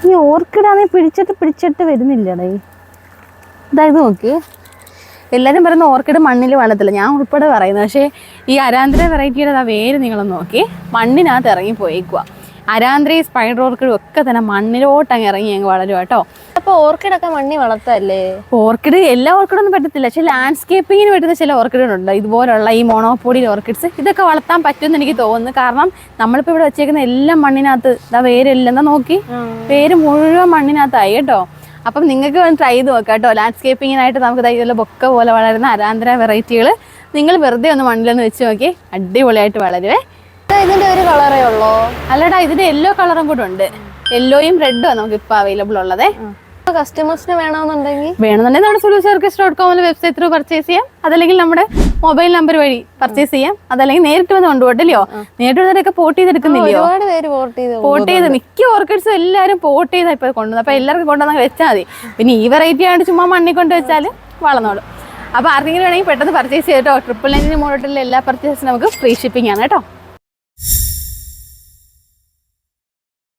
ഈ ഓർക്കിഡാണെങ്കിൽ പിടിച്ചിട്ട് വരുന്നില്ലടേ. ഇതായത് നോക്ക്, എല്ലാവരും പറയുന്ന ഓർക്കിഡ് മണ്ണിൽ വളരത്തില്ല, ഞാൻ ഉൾപ്പെടെ പറയുന്നത്. പക്ഷേ ഈ അരാന്തര വെറൈറ്റിയുടെ ആ വേര് നിങ്ങളൊന്ന് നോക്കി, മണ്ണിനകത്ത് ഇറങ്ങി പോയേക്കുക. അരാന്ത്രയും സ്പൈഡർ ഓർക്കിഡും ഒക്കെ തന്നെ മണ്ണിലോട്ടങ്ങ് ഇറങ്ങി അങ്ങ് വളരും കേട്ടോ. അപ്പോൾ ഓർക്കിഡൊക്കെ മണ്ണിൽ വളർത്തല്ലേ? ഓർക്കിഡ് എല്ലാ ഓർക്കിഡൊന്നും പറ്റത്തില്ല, പക്ഷേ ലാൻഡ്സ്കേപ്പിങ്ങിന് പറ്റുന്ന ചില ഓർക്കിഡുകളുണ്ട്. ഇതുപോലുള്ള ഈ മോണോപോഡി ഓർക്കിഡ്സ് ഇതൊക്കെ വളർത്താൻ പറ്റുമെന്ന് എനിക്ക് തോന്നുന്നു. കാരണം നമ്മളിപ്പോൾ ഇവിടെ വെച്ചേക്കുന്ന എല്ലാം മണ്ണിനകത്ത് ഇതാ വേരില്ലെന്നാ നോക്കി, വേര് മുഴുവൻ മണ്ണിനകത്തായി കേട്ടോ. അപ്പം നിങ്ങൾക്ക് വേണ്ടി ട്രൈ ചെയ്ത് നോക്കാം കേട്ടോ. ലാൻഡ്സ്കേപ്പിങ്ങിനായിട്ട് നമുക്ക് ഇതുപോലെ ബൊക്ക പോലെ വളരുന്ന അരാന്തര വെറൈറ്റികൾ നിങ്ങൾ വെറുതെ ഒന്ന് മണ്ണിലൊന്ന് വെച്ച് നോക്കി, അടിപൊളിയായിട്ട് വളരുവേ. ഇതിന്റെ ഒരു കളറേ ഉള്ളോ? അല്ലടാ, ഇതിന്റെ യെല്ലോ കളറും കൂടെ ഉണ്ട്. യെല്ലോയും റെഡും നമുക്ക് ഇപ്പൊ അവൈലബിൾ ഉള്ളതേ. കസ്റ്റമേഴ്സിന് വേണമെന്നുണ്ടെങ്കിൽ നമ്മുടെ solutionorchids.com വെബ്സൈറ്റ് ത്രൂ പർച്ചേസ് ചെയ്യാം. അതല്ലെങ്കിൽ നമ്മുടെ മൊബൈൽ നമ്പർ വഴി പർച്ചേസ് ചെയ്യാം. അതല്ലെങ്കിൽ നേരിട്ട് വന്ന് കൊണ്ടുപോട്ടല്ലോ. നേരിട്ട് വന്നവരൊക്കെ പോട്ട് ചെയ്തെടുക്കുന്നില്ലയോ? ഒരുപാട് പേര് പോട്ട് ചെയ്ത് മിക്ക ഓർക്കിഡ്സും എല്ലാവരും പോട്ട് ചെയ്താൽ ഇപ്പോൾ കൊണ്ടുവന്നത്. അപ്പോൾ എല്ലാവർക്കും കൊണ്ടുവന്നാൽ വെച്ചാൽ മതി. പിന്നെ ഈ വെറൈറ്റി ആയിട്ട് ചുമ്മാ മണ്ണി കൊണ്ട് വെച്ചാൽ വളർന്നോളും. അപ്പോൾ ആർക്കെങ്കിലും വേണമെങ്കിൽ പെട്ടെന്ന് പർച്ചേസ് ചെയ്തിട്ടോ. 999 മുകളിലുള്ള എല്ലാ പർച്ചേസിനും നമുക്ക് ഫ്രീ ഷിപ്പിംഗ് ആണ് കേട്ടോ.